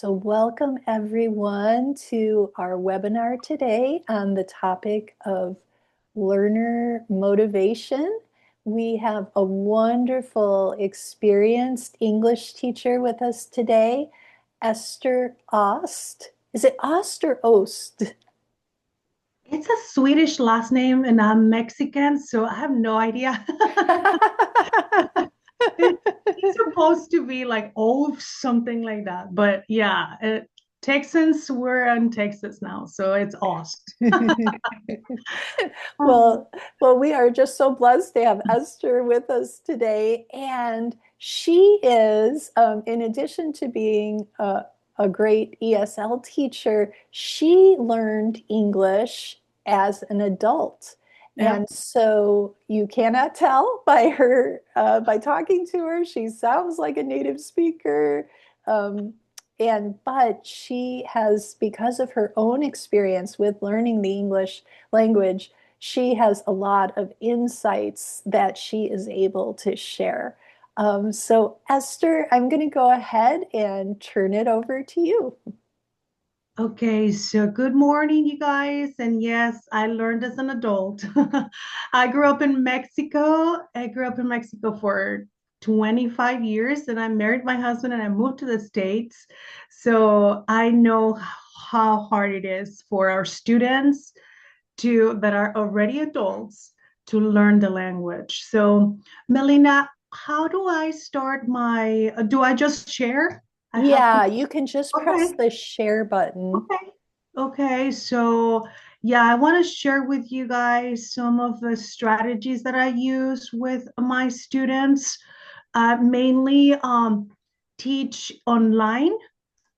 So welcome everyone to our webinar today on the topic of learner motivation. We have a wonderful, experienced English teacher with us today, Esther Ost. Is it Ost or Ost? It's a Swedish last name and I'm Mexican, so I have no idea. It's supposed to be like oh something like that, but yeah, Texans, we're in Texas now, so it's Ost. Well, well, we are just so blessed to have Esther with us today. And she is, in addition to being a great ESL teacher, she learned English as an adult. Yeah. And so you cannot tell by her, by talking to her, she sounds like a native speaker. Um, but she has, because of her own experience with learning the English language, she has a lot of insights that she is able to share. So Esther, I'm going to go ahead and turn it over to you. Okay, so good morning, you guys. And yes, I learned as an adult. I grew up in Mexico. I grew up in Mexico for 25 years, and I married my husband and I moved to the States. So I know how hard it is for our students to that are already adults to learn the language. So, Melina, how do I start my, do I just share? I have to, Yeah, you can just press okay. the share button. Okay. Okay. So, yeah, I want to share with you guys some of the strategies that I use with my students. Mainly teach online.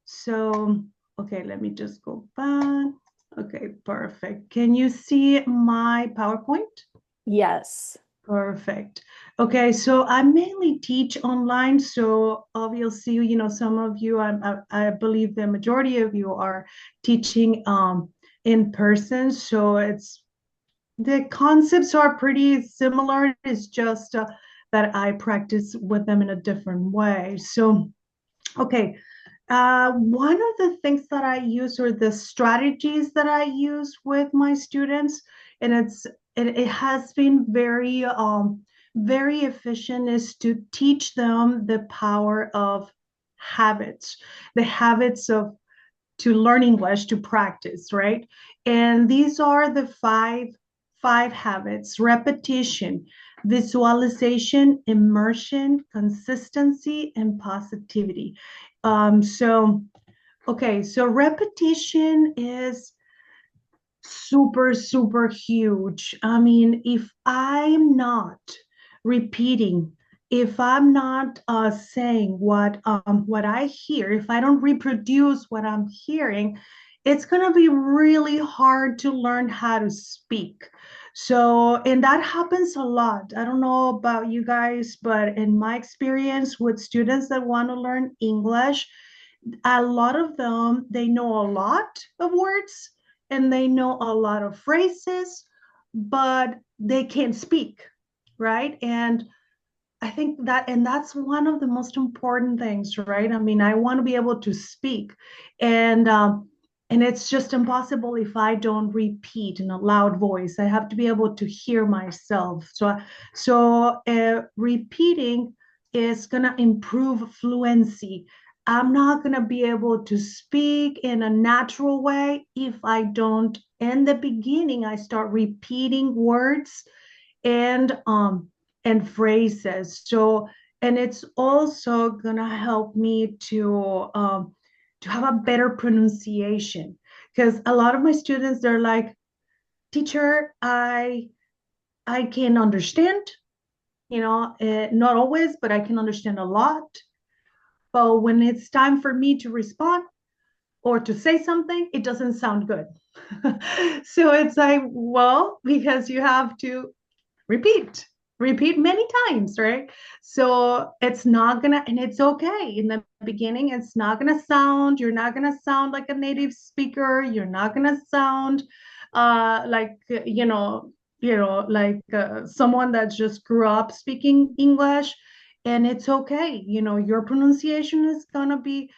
So, okay, let me just go back. Okay, perfect. Can you see my PowerPoint? Yes. Perfect. Okay, so I mainly teach online. So obviously, some of you, I believe the majority of you are teaching in person. So it's the concepts are pretty similar. It's just that I practice with them in a different way. So, okay, one of the things that I use or the strategies that I use with my students, and it has been very efficient, is to teach them the power of habits, the habits of to learn English, to practice, right? And these are the five habits: repetition, visualization, immersion, consistency, and positivity. So okay, so repetition is super huge. I mean, if I'm not repeating, if I'm not saying what I hear, if I don't reproduce what I'm hearing, it's gonna be really hard to learn how to speak. So, and that happens a lot. I don't know about you guys, but in my experience with students that want to learn English, a lot of them, they know a lot of words and they know a lot of phrases, but they can't speak, right? And I think that, and that's one of the most important things, right? I mean, I want to be able to speak, and and it's just impossible if I don't repeat in a loud voice. I have to be able to hear myself. So repeating is gonna improve fluency. I'm not gonna be able to speak in a natural way if I don't. In the beginning, I start repeating words and um and phrases. So, and it's also gonna help me to have a better pronunciation, because a lot of my students, they're like, teacher, I can understand, not always, but I can understand a lot. But when it's time for me to respond or to say something, it doesn't sound good. So it's like, well, because you have to repeat repeat many times, right? So it's not gonna, and it's okay in the beginning. It's not gonna sound, you're not gonna sound like a native speaker. You're not gonna sound like like someone that just grew up speaking English. And it's okay, your pronunciation is gonna be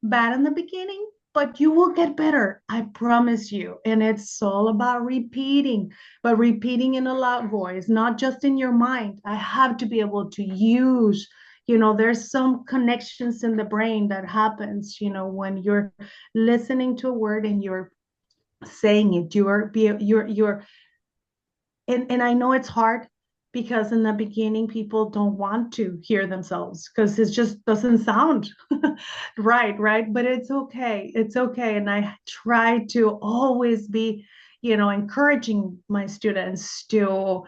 bad in the beginning, but you will get better. I promise you. And it's all about repeating, but repeating in a loud voice, not just in your mind. I have to be able to use, there's some connections in the brain that happens, when you're listening to a word and you're saying it. You're and I know it's hard because in the beginning people don't want to hear themselves because it just doesn't sound right, but it's okay, and I try to always be encouraging my students to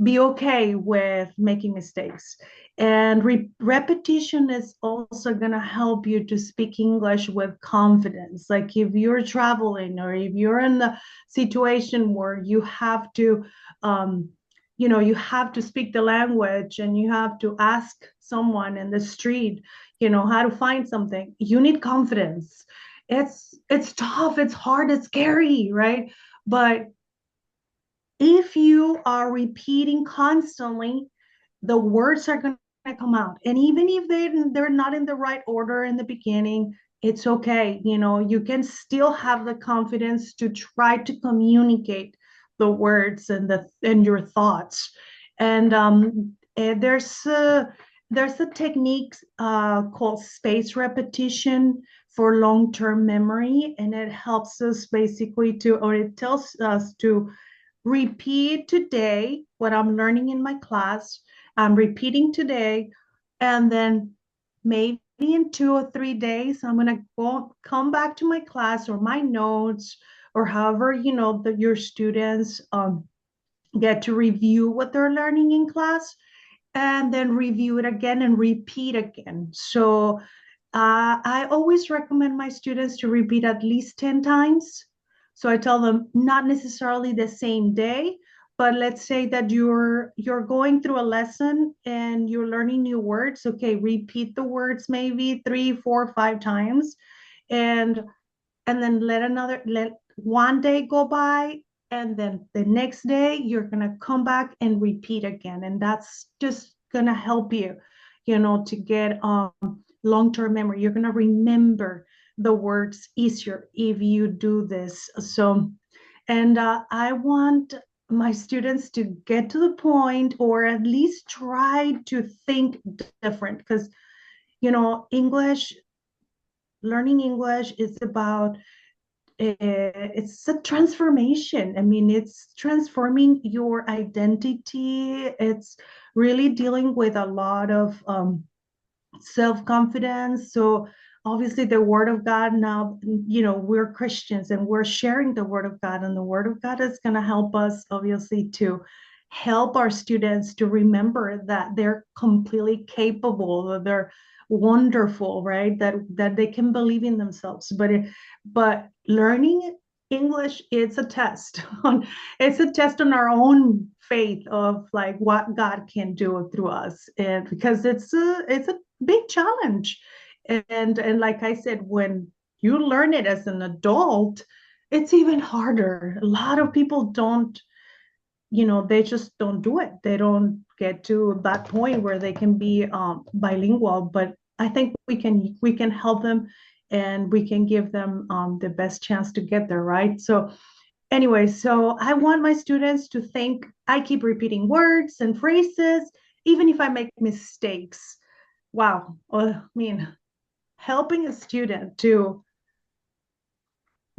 be okay with making mistakes, and repetition is also going to help you to speak English with confidence. Like if you're traveling or if you're in the situation where you have to um, you have to speak the language and you have to ask someone in the street, how to find something. You need confidence. It's tough, it's hard, it's scary, right? But if you are repeating constantly, the words are going to come out. And even if they're not in the right order in the beginning, it's okay. You can still have the confidence to try to communicate the words and your thoughts. And there's a technique called space repetition for long-term memory, and it helps us basically or it tells us to repeat today what I'm learning in my class. I'm repeating today, and then maybe in 2 or 3 days, I'm gonna come back to my class or my notes or however that your students get to review what they're learning in class, and then review it again and repeat again. So I always recommend my students to repeat at least 10 times. So I tell them not necessarily the same day, but let's say that you're going through a lesson and you're learning new words. Okay, repeat the words maybe 3, 4, 5 times, and then let one day go by, and then the next day you're going to come back and repeat again, and that's just going to help you to get long-term memory. You're going to remember the words easier if you do this. So, and I want my students to get to the point, or at least try to think different, because English, learning English is about it's a transformation. I mean, it's transforming your identity. It's really dealing with a lot of self-confidence. So obviously the word of God now, we're Christians and we're sharing the word of God, and the word of God is going to help us obviously to help our students to remember that they're completely capable, that they're wonderful, right? That they can believe in themselves. But learning English, it's a test on it's a test on our own faith of like what God can do through us, and because it's a big challenge. And like I said, when you learn it as an adult, it's even harder. A lot of people don't, they just don't do it. They don't get to that point where they can be bilingual. But I think we can help them, and we can give them the best chance to get there, right? So anyway, so I want my students to think I keep repeating words and phrases, even if I make mistakes. Wow. Well, I mean, helping a student to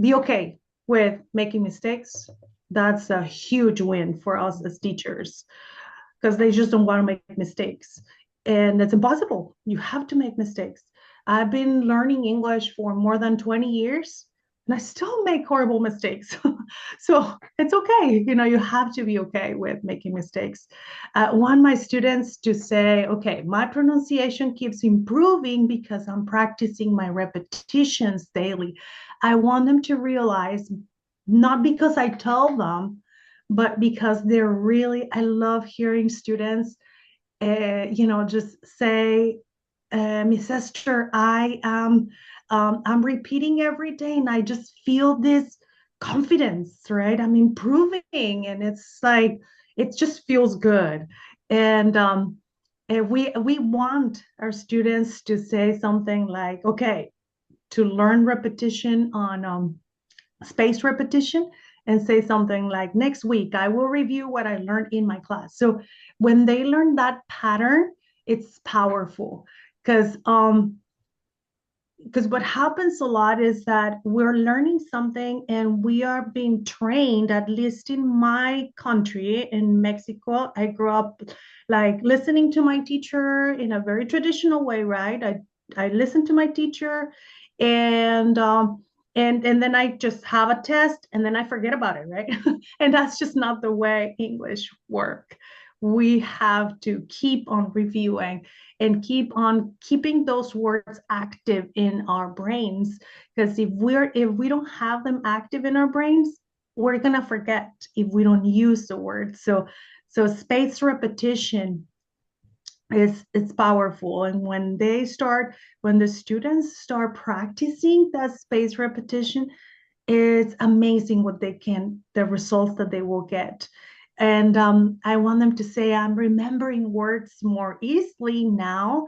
be okay with making mistakes, that's a huge win for us as teachers, because they just don't want to make mistakes. And it's impossible. You have to make mistakes. I've been learning English for more than 20 years, and I still make horrible mistakes. So it's okay. You have to be okay with making mistakes. I want my students to say, okay, my pronunciation keeps improving because I'm practicing my repetitions daily. I want them to realize, not because I tell them, but because I love hearing students, just say, Miss Esther, I'm repeating every day, and I just feel this confidence, right? I'm improving, and it's like it just feels good. And we want our students to say something like, okay, to learn repetition on spaced repetition and say something like, next week I will review what I learned in my class. So when they learn that pattern, it's powerful because what happens a lot is that we're learning something and we are being trained, at least in my country, in Mexico. I grew up like listening to my teacher in a very traditional way, right? I listened to my teacher, and and then I just have a test and then I forget about it, right? And that's just not the way English work. We have to keep on reviewing and keep on keeping those words active in our brains, because if we don't have them active in our brains, we're going to forget if we don't use the words. So spaced repetition is it's powerful, and when the students start practicing that spaced repetition, it's amazing what they can, the results that they will get. And I want them to say, I'm remembering words more easily now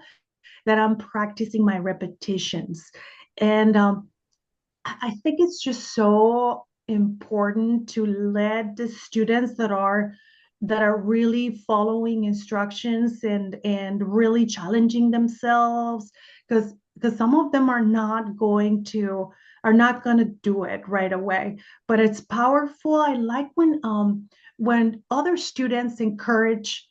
that I'm practicing my repetitions. And I think it's just so important to let the students that are really following instructions and really challenging themselves, because some of them are not going to do it right away, but it's powerful. I like when other students encourage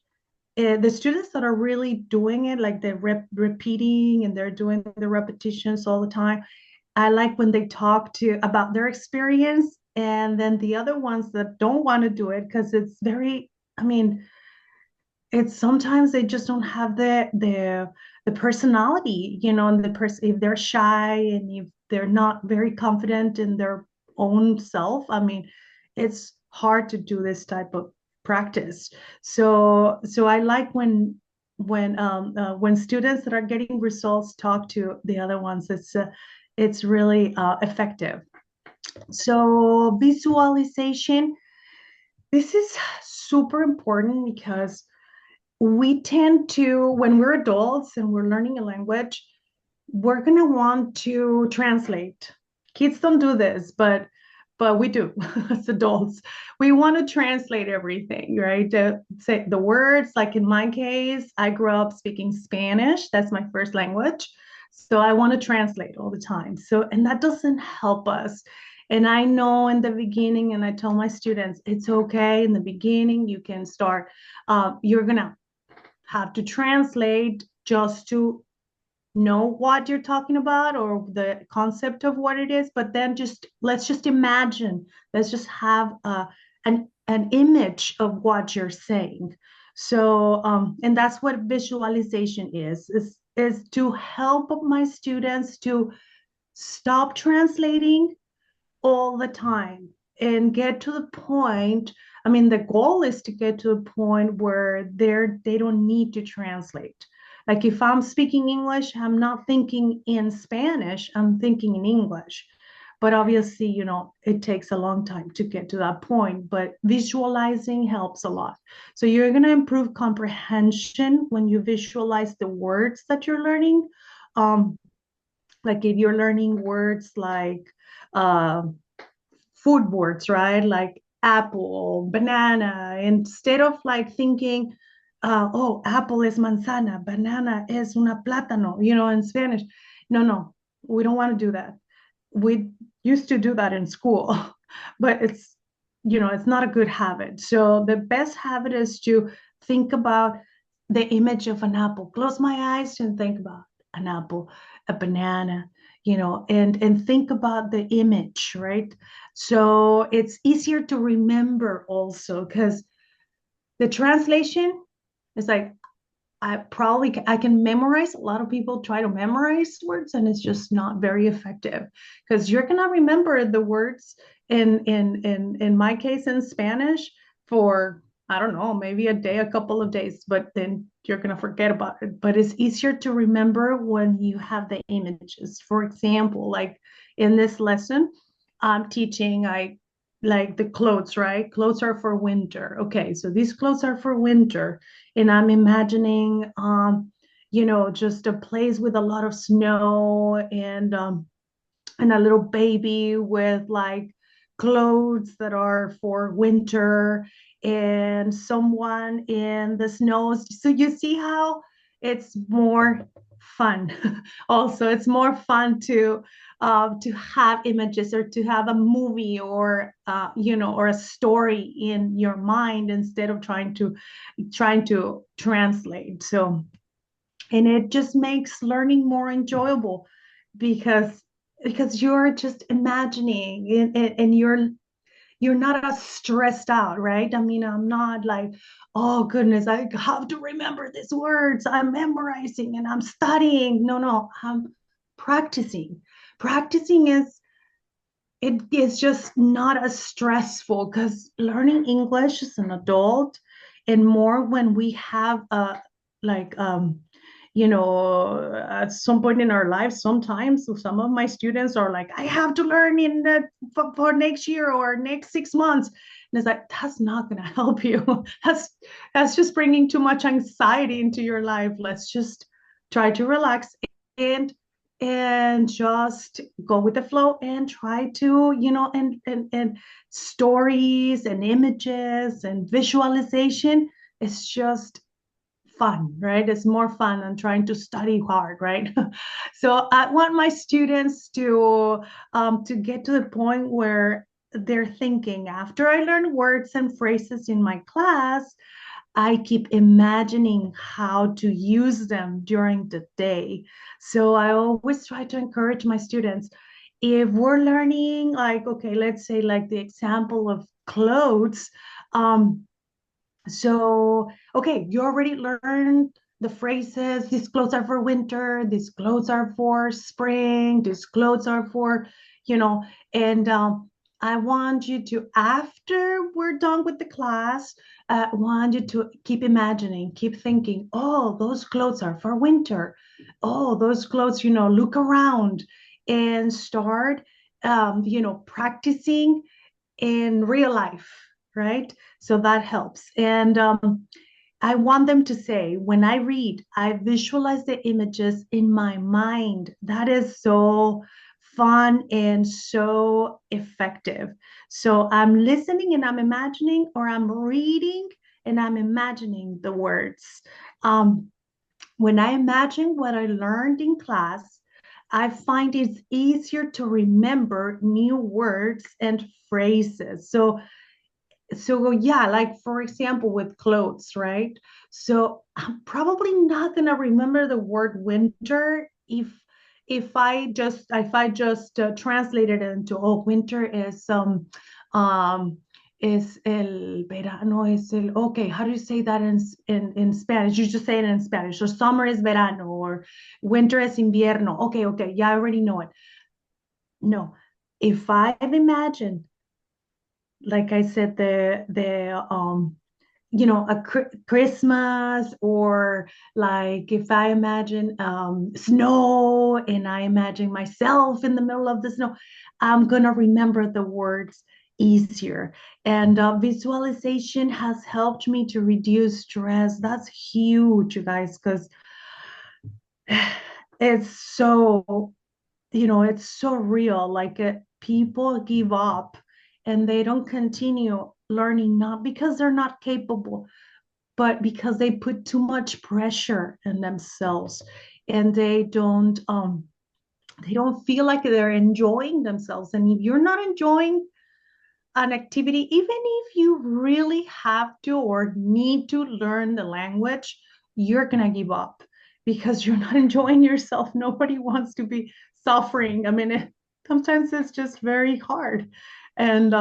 the students that are really doing it, like they're repeating and they're doing the repetitions all the time. I like when they talk to about their experience, and then the other ones that don't want to do it because it's very, I mean, it's sometimes they just don't have the personality, and the person, if they're shy and if they're not very confident in their own self, I mean, it's hard to do this type of practice. So I like when students that are getting results talk to the other ones. It's really effective. So visualization, this is super important because we tend to, when we're adults and we're learning a language, we're going to want to translate. Kids don't do this, but we do as adults. We want to translate everything, right? To say the words, like in my case, I grew up speaking Spanish. That's my first language. So I want to translate all the time. So, and that doesn't help us. And I know in the beginning, and I tell my students, it's okay. In the beginning, you can start, you're going to have to translate just to know what you're talking about or the concept of what it is, but then just let's just imagine, let's just have an image of what you're saying. So and that's what visualization is to help my students to stop translating all the time and get to the point. I mean, the goal is to get to a point where they don't need to translate. Like if I'm speaking English, I'm not thinking in Spanish, I'm thinking in English. But obviously, it takes a long time to get to that point, but visualizing helps a lot. So you're going to improve comprehension when you visualize the words that you're learning. Um, like if you're learning words like uh, food words, right? Like apple, banana, instead of like thinking, oh, apple is manzana, banana es una plátano, in Spanish. No, no, we don't want to do that. We used to do that in school, but it's not a good habit. So the best habit is to think about the image of an apple. Close my eyes and think about an apple, a banana, and think about the image, right? So it's easier to remember also because the translation is like I can memorize. A lot of people try to memorize words, and it's just not very effective because you're gonna remember the words in my case in Spanish for, I don't know, maybe a day, a couple of days, but then you're gonna forget about it. But it's easier to remember when you have the images. For example, like in this lesson, I'm teaching, I like the clothes, right? Clothes are for winter. Okay, so these clothes are for winter, and I'm imagining, just a place with a lot of snow, and and a little baby with like clothes that are for winter, and someone in the snow. So you see how it's more fun. Also, it's more fun to have images, or to have a movie, or or a story in your mind, instead of trying to translate. So, and it just makes learning more enjoyable, because you're just imagining, and you're not as stressed out, right? I mean, I'm not like, oh goodness, I have to remember these words, I'm memorizing and I'm studying. No, no, I'm practicing. Practicing it is just not as stressful, because learning English as an adult, and more when we have like at some point in our lives, sometimes some of my students are like, I have to learn for next year or next 6 months. And it's like, that's not going to help you. That's just bringing too much anxiety into your life. Let's just try to relax, and just go with the flow, and try to, and stories and images and visualization is just fun, right? It's more fun than trying to study hard, right? So I want my students to get to the point where they're thinking, after I learn words and phrases in my class, I keep imagining how to use them during the day. So I always try to encourage my students, if we're learning, like, okay, let's say like the example of clothes. So, okay, you already learned the phrases. These clothes are for winter. These clothes are for spring. These clothes are for, you know, and I want you to, after we're done with the class, I want you to keep imagining, keep thinking, oh, those clothes are for winter. Oh, those clothes, look around and start, practicing in real life, right? So that helps. And I want them to say, when I read, I visualize the images in my mind. That is so fun and so effective. So I'm listening and I'm imagining, or I'm reading and I'm imagining the words. Um, when I imagine what I learned in class, I find it's easier to remember new words and phrases. So yeah, like for example with clothes, right? So I'm probably not gonna remember the word winter if I just translated it into, oh, winter um is el verano, is el, okay, how do you say that in Spanish? You just say it in Spanish. So summer is verano, or winter es invierno. Okay, yeah, I already know it. No, if I've imagined, like I said, a Christmas, or like if I imagine snow and I imagine myself in the middle of the snow, I'm gonna remember the words easier. And visualization has helped me to reduce stress. That's huge, you guys, because it's so real. Like people give up and they don't continue learning, not because they're not capable, but because they put too much pressure on themselves, and they don't feel like they're enjoying themselves. And if you're not enjoying an activity, even if you really have to or need to learn the language, you're going to give up because you're not enjoying yourself. Nobody wants to be suffering. I mean, sometimes it's just very hard. And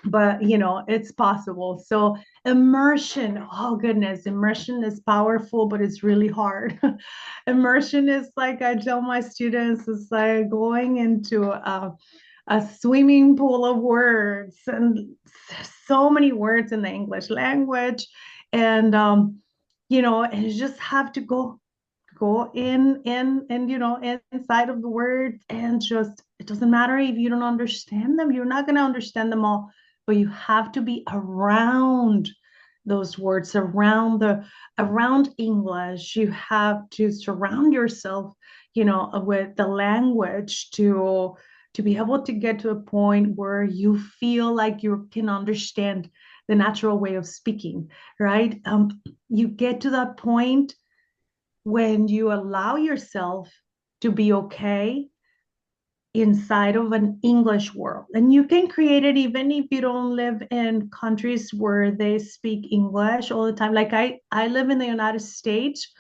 but it's possible. So immersion, oh goodness, immersion is powerful, but it's really hard. Immersion is, like I tell my students, it's like going into a swimming pool of words, and so many words in the English language. And and you just have to go in inside of the words, and just, it doesn't matter if you don't understand them. You're not going to understand them all, but you have to be around those words around English. You have to surround yourself, with the language to be able to get to a point where you feel like you can understand the natural way of speaking, right? You get to that point when you allow yourself to be okay inside of an English world. And you can create it even if you don't live in countries where they speak English all the time. Like I live in the United States,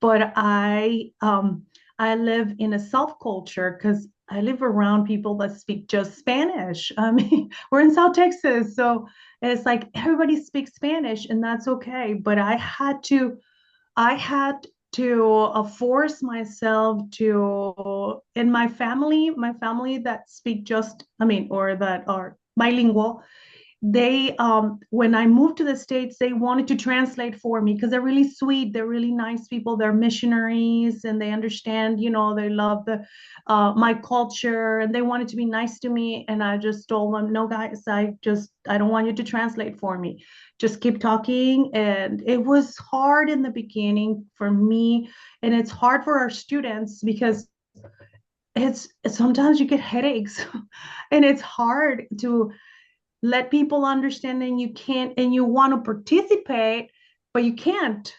but I live in a South culture because I live around people that speak just Spanish. I mean, we're in South Texas, so it's like everybody speaks Spanish, and that's okay. But I had to force myself to, in my family that speak just, I mean, or that are bilingual, they when I moved to the States, they wanted to translate for me because they're really sweet, they're really nice people, they're missionaries, and they understand, they love the my culture, and they wanted to be nice to me. And I just told them, no guys, I don't want you to translate for me, just keep talking. And it was hard in the beginning for me, and it's hard for our students because it's sometimes you get headaches and it's hard to let people understand, and you can't, and you want to participate but you can't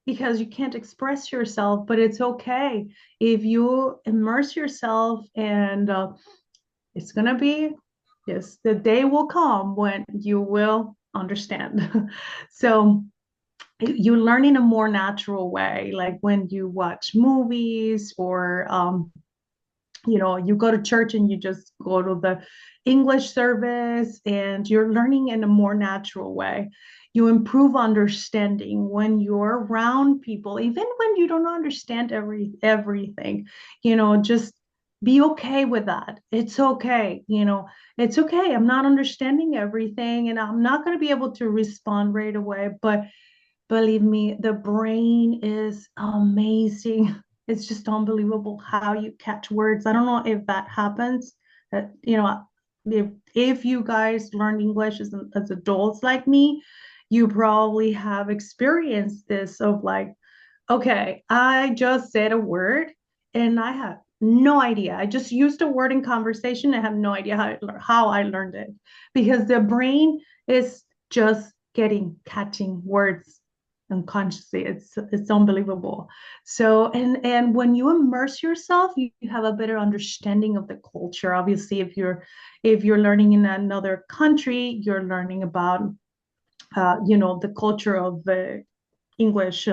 because you can't express yourself. But it's okay if you immerse yourself, and it's gonna be, yes, the day will come when you will understand. So you learn in a more natural way, like when you watch movies, or you go to church and you just go to the English service, and you're learning in a more natural way. You improve understanding when you're around people, even when you don't understand everything, just be okay with that. It's okay, it's okay. I'm not understanding everything, and I'm not going to be able to respond right away, but believe me, the brain is amazing. It's just unbelievable how you catch words. I don't know if that happens. That if you guys learn English as adults like me, you probably have experienced this of like, okay, I just said a word and I have no idea. I just used a word in conversation. I have no idea how I learned it because the brain is just catching words unconsciously. It's unbelievable. So and when you immerse yourself, you have a better understanding of the culture. Obviously, if you're learning in another country, you're learning about the culture of the English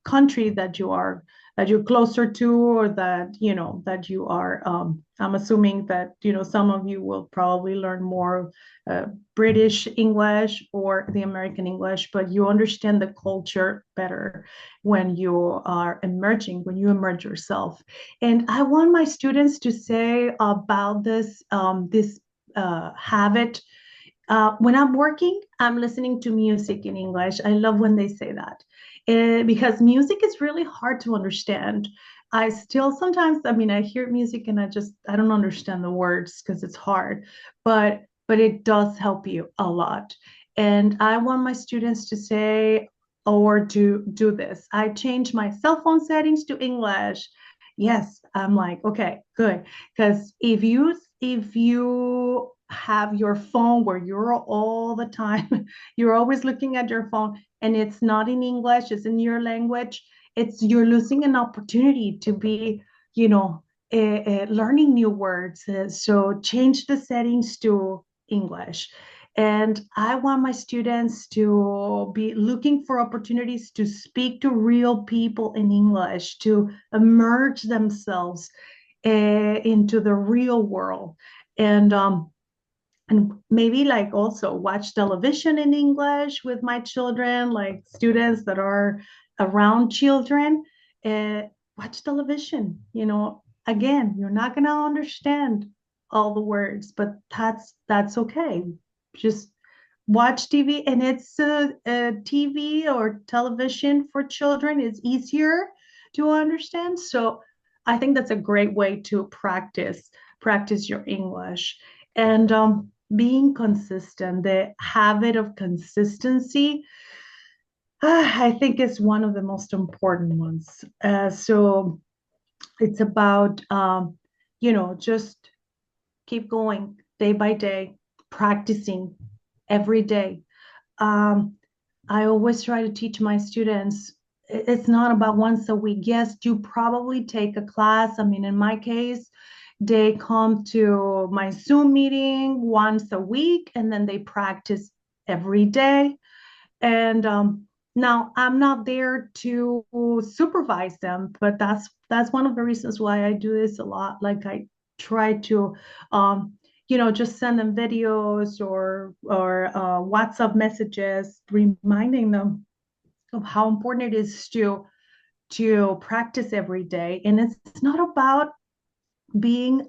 country that you're closer to, or that you are. I'm assuming that some of you will probably learn more British English or the American English, but you understand the culture better when you are emerging, when you emerge yourself. And I want my students to say about this habit, when I'm working, I'm listening to music in English. I love when they say that because music is really hard to understand. I still sometimes, I mean, I hear music and I don't understand the words because it's hard, but it does help you a lot. And I want my students to say or to do this. I change my cell phone settings to English. Yes, I'm like, okay, good. Because if you have your phone where you're all the time, you're always looking at your phone and it's not in English, it's in your language, you're losing an opportunity to be, you know, learning new words. So change the settings to English. And I want my students to be looking for opportunities to speak to real people in English, to immerse themselves into the real world. And maybe like also watch television in English with my children, like students that are around children. uh, Watch television. Again, you're not going to understand all the words, but that's okay. Just watch TV. And it's TV or television for children is easier to understand. So I think that's a great way to practice your English. And being consistent, the habit of consistency, I think is one of the most important ones. So it's about, just keep going day by day, practicing every day. Um, I always try to teach my students it's not about once a week. Yes, you probably take a class. I mean, in my case, they come to my Zoom meeting once a week and then they practice every day. And now I'm not there to supervise them, but that's one of the reasons why I do this a lot. Like I try to just send them videos or WhatsApp messages reminding them of how important it is to practice every day. And it's not about being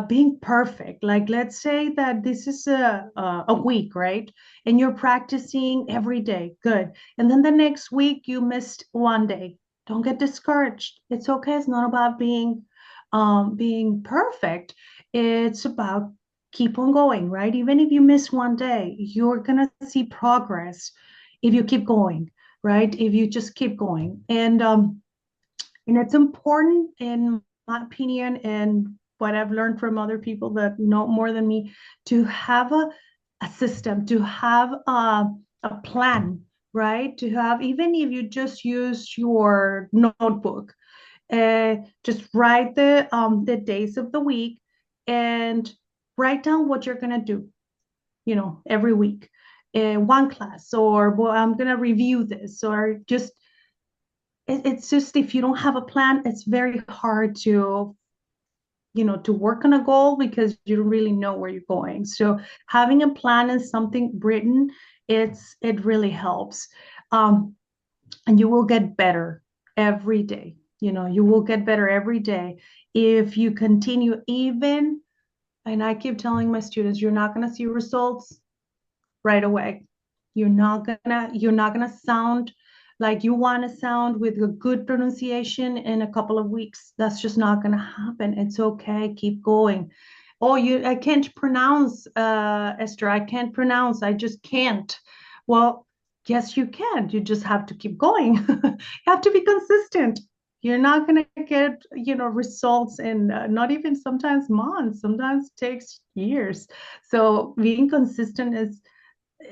being perfect. Like let's say that this is a week, right? And you're practicing every day, good. And then the next week you missed one day. Don't get discouraged. It's okay. It's not about being perfect. It's about keep on going, right? Even if you miss one day, you're gonna see progress if you keep going, right? If you just keep going. And it's important, in my opinion, and what I've learned from other people that know more than me, to have a system, to have a plan, right? To have, even if you just use your notebook, just write the days of the week and write down what you're going to do, every week. One class, or well, I'm going to review this, or just it's just if you don't have a plan, it's very hard to work on a goal because you don't really know where you're going. So having a plan and something written, it really helps. Um, and you will get better every day. You will get better every day if you continue even, and I keep telling my students, you're not going to see results right away. You're not gonna sound like you want to sound with a good pronunciation in a couple of weeks. That's just not gonna happen. It's okay. Keep going. Oh, I can't pronounce, Esther. I can't pronounce. I just can't. Well, yes, you can. You just have to keep going. You have to be consistent. You're not going to get, results in not even sometimes months, sometimes it takes years. So being consistent is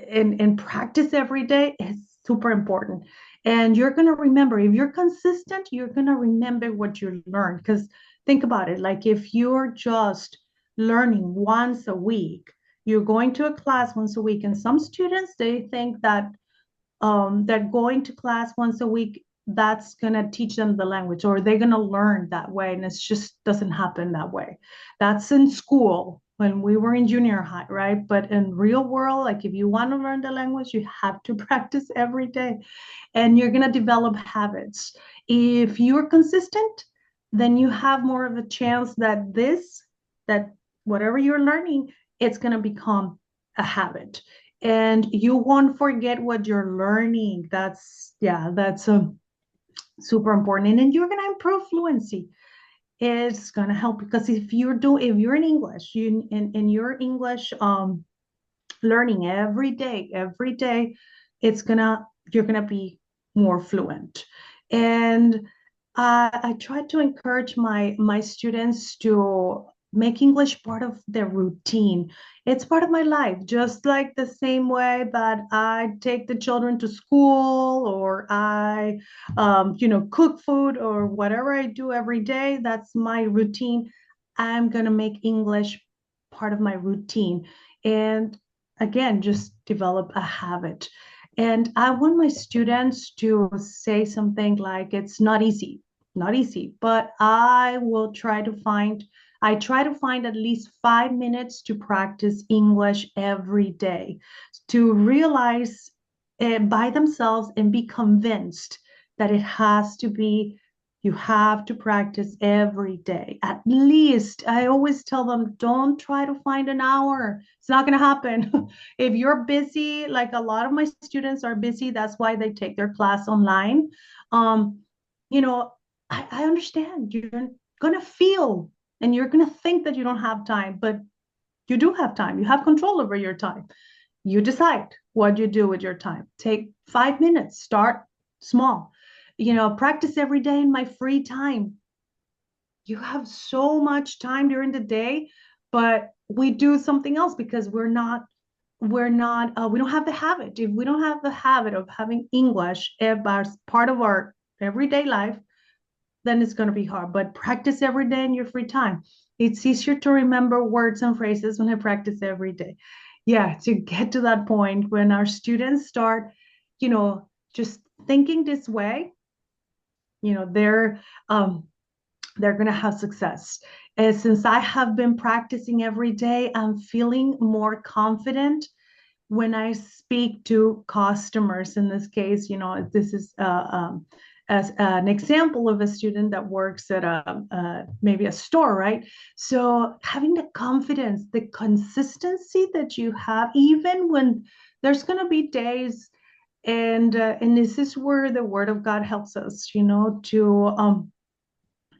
and practice every day is super important. And you're going to remember, if you're consistent, you're going to remember what you learned. Because think about it, like if you're just learning once a week, you're going to a class once a week, and some students, they think that going to class once a week, that's going to teach them the language, or they're going to learn that way, and it just doesn't happen that way. That's in school when we were in junior high, right? But in real world, like if you want to learn the language, you have to practice every day, and you're going to develop habits. If you're consistent, then you have more of a chance that whatever you're learning, it's going to become a habit, and you won't forget what you're learning. That's super important. And then you're going to improve fluency. It's going to help because if you're in English, in your English learning every day, you're gonna be more fluent. And I try to encourage my students to make English part of their routine. It's part of my life, just like the same way that I take the children to school, or I, cook food, or whatever I do every day. That's my routine. I'm gonna make English part of my routine. And again, just develop a habit. And I want my students to say something like, it's not easy, not easy, but I try to find at least 5 minutes to practice English every day, to realize by themselves and be convinced that you have to practice every day. At least, I always tell them, don't try to find an hour. It's not going to happen. If you're busy, like a lot of my students are busy, that's why they take their class online. Um, you know, I understand you're going to feel and you're going to think that you don't have time, but You do have time. You have control over your time. You decide what you do with your time. Take 5 minutes, start small. Practice every day in my free time. You have so much time during the day, but we do something else because we don't have the habit. If we don't have the habit of having English as part of our everyday life, then it's going to be hard. But practice every day in your free time. It's easier to remember words and phrases when I practice every day. Yeah, to get to that point when our students start, just thinking this way, you know, they're um, they're going to have success. And since I have been practicing every day, I'm feeling more confident when I speak to customers. In this case, this is as an example of a student that works at maybe a store, right? So having the confidence, the consistency that you have, even when there's going to be days, and this is where the Word of God helps us, to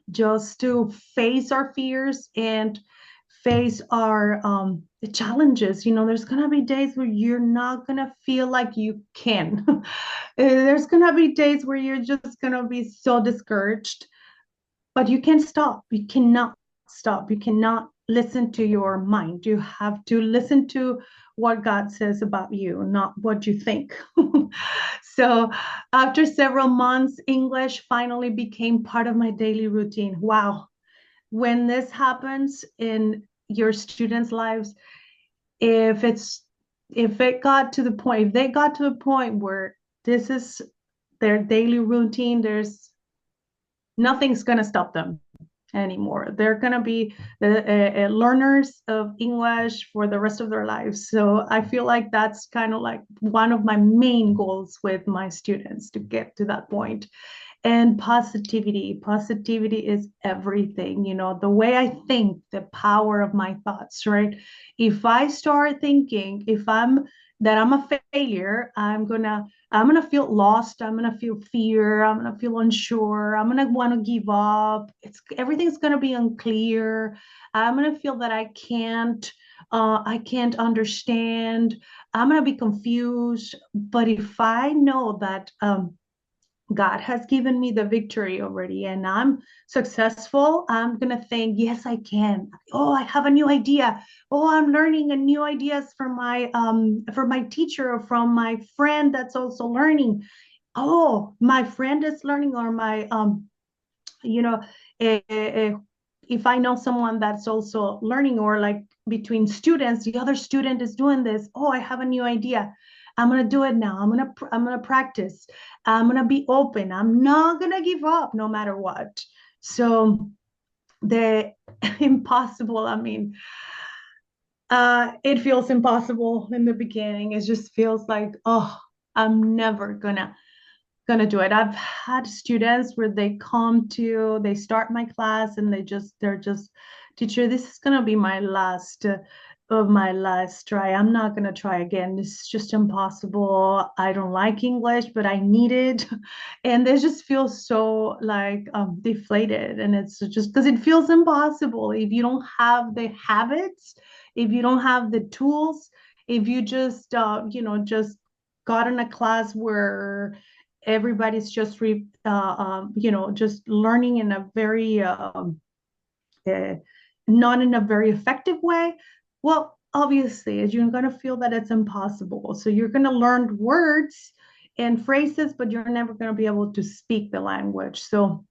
just to face our fears and face our challenges. There's going to be days where you're not going to feel like you can. There's going to be days where you're just going to be so discouraged, but you can't stop. You cannot stop. You cannot listen to your mind. You have to listen to what God says about you, not what you think. So, after several months, English finally became part of my daily routine. Wow. When this happens in your students' lives, if it's if it got to the point, if they got to a point where this is their daily routine, there's nothing's going to stop them anymore. They're going to be the learners of English for the rest of their lives. So I feel like that's kind of like one of my main goals with my students, to get to that point. And positivity is everything. The way I think, the power of my thoughts, right? If I start thinking, if I'm a failure, I'm gonna feel lost, I'm gonna feel fear, I'm gonna feel unsure, I'm gonna want to give up. Everything's gonna be unclear. I'm gonna feel that I can't understand. I'm gonna be confused. But if I know that God has given me the victory already and I'm successful, I'm going to think, yes, I can. Oh, I have a new idea. Oh, I'm learning a new ideas from my teacher or from my friend that's also learning. Oh, my friend is learning, or my you know eh, eh, if I know someone that's also learning, or like between students, the other student is doing this. Oh, I have a new idea. I'm gonna do it now. I'm gonna practice. I'm gonna be open. I'm not gonna give up no matter what. So the impossible, I mean, it feels impossible in the beginning. It just feels like, oh, I'm never gonna do it. I've had students where they start my class and they're just, teacher, this is gonna be my last of my last try. I'm not gonna try again. This is just impossible. I don't like English, but I need it. And they just feel so like deflated. And it's just because it feels impossible if you don't have the habits, if you don't have the tools, if you just got in a class where everybody's just learning in a very uh, not in a very effective way. Well, obviously you're going to feel that it's impossible, so you're going to learn words and phrases, but you're never going to be able to speak the language. So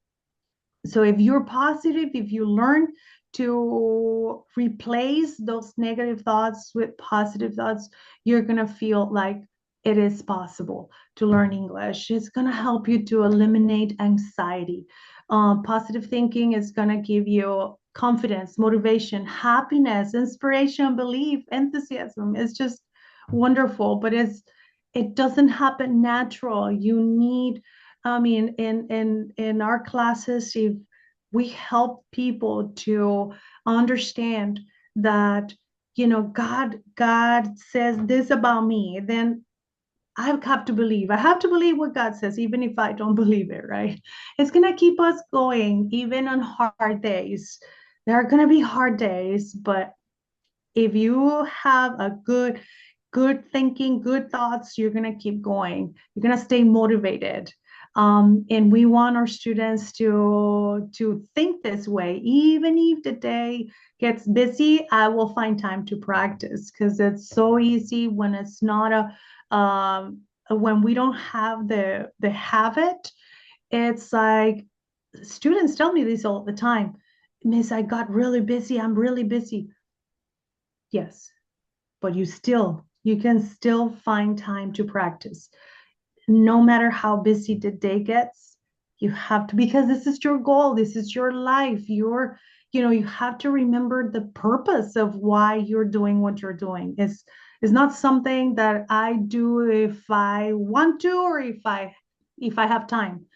if you're positive, if you learn to replace those negative thoughts with positive thoughts, you're going to feel like it is possible to learn English. It's going to help you to eliminate anxiety. Positive thinking is going to give you confidence, motivation, happiness, inspiration, belief, enthusiasm. It's just wonderful, but it doesn't happen natural. You need, I mean, in our classes, if we help people to understand that, God says this about me, then I have to believe what God says, even if I don't believe it, right? It's gonna keep us going even on hard days. There are gonna be hard days, but If you have a good thinking, good thoughts, you're going to keep going. You're going to stay motivated. And we want our students to think this way. Even if the day gets busy, I will find time to practice because it's so easy when it's not when we don't have the habit. It's like students tell me this all the time. Miss, I got really busy. I'm really busy. Yes, but you can still find time to practice no matter how busy the day gets. You have to, because this is your goal, this is your life, you have to remember the purpose of why you're doing what you're doing. It's not something that I do if I want to or if I have time.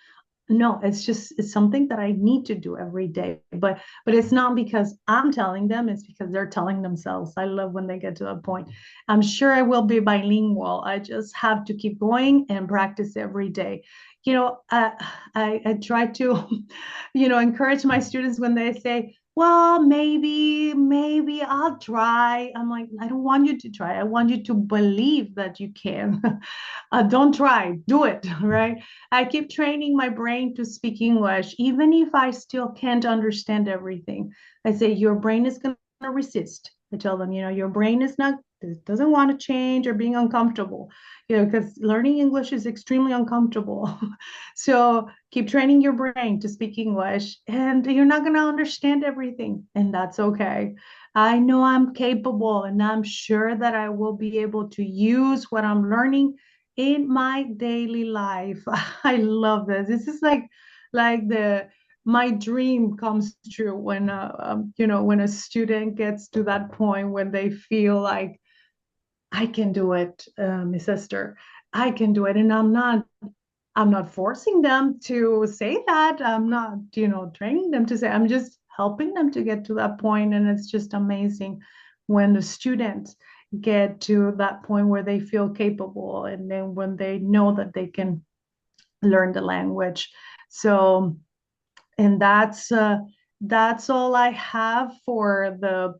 No, it's something that I need to do every day. But it's not because I'm telling them, it's because they're telling themselves. I love when they get to that point. I'm sure I will be bilingual. I just have to keep going and practice every day. I try to, encourage my students when they say, well, maybe I'll try. I'm like, I don't want you to try. I want you to believe that you can. Don't try, do it, right? I keep training my brain to speak English, even if I still can't understand everything. I say, your brain is going to resist. I tell them, your brain is not, doesn't want to change or being uncomfortable, because learning English is extremely uncomfortable. So keep training your brain to speak English, and you're not going to understand everything, and that's okay. I know I'm capable, and I'm sure that I will be able to use what I'm learning in my daily life. I love this. This is like the my dream comes true when when a student gets to that point when they feel like I can do it, Miss Esther. I can do it, and I'm not forcing them to say that. I'm not training them to say. I'm just helping them to get to that point, and it's just amazing when the students get to that point where they feel capable and then when they know that they can learn the language. So, and that's all I have for the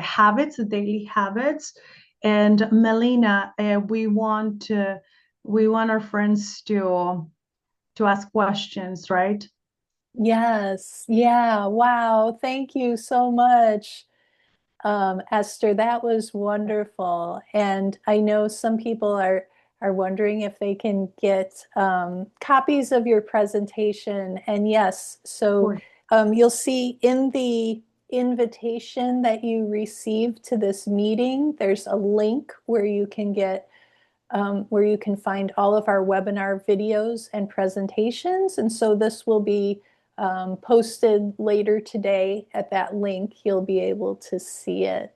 habits, the daily habits. And Melina, we want our friends to ask questions, right? Yes. Yeah. Wow. Thank you so much, Esther. That was wonderful. And I know some people are wondering if they can get copies of your presentation. And yes, so Or you'll see in the invitation that you received to this meeting, there's a link where you can find all of our webinar videos and presentations. And so this will be posted later today at that link. You'll be able to see it.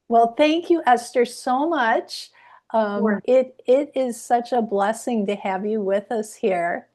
Well, thank you, Esther, so much. or It is such a blessing to have you with us here.